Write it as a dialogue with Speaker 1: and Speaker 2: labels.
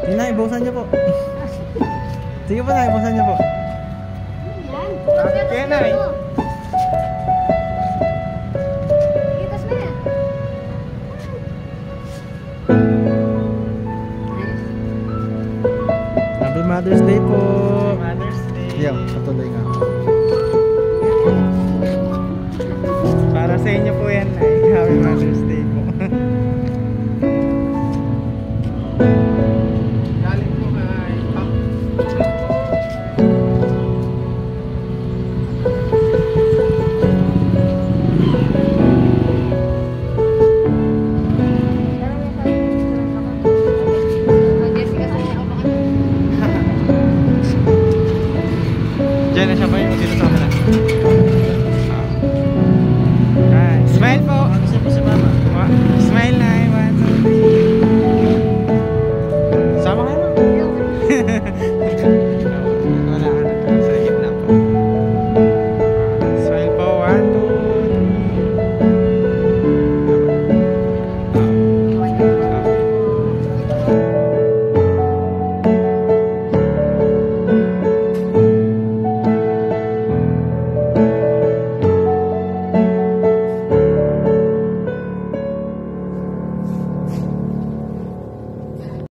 Speaker 1: Yun na, ibusan niyo po. Sige po na, ibusan niyo po.
Speaker 2: Yan.
Speaker 3: Bakit kaya na eh?
Speaker 2: Itas na yan.
Speaker 1: Happy Mother's Day po.
Speaker 3: Mother's Day.
Speaker 1: Yo, patuloy nga.
Speaker 3: Para sa inyo po yan ay Happy Mother's Day po. Galing po kay Pop.
Speaker 2: Jessica sa niya ako.
Speaker 3: Diyan na siya ba yung dito sa kanila?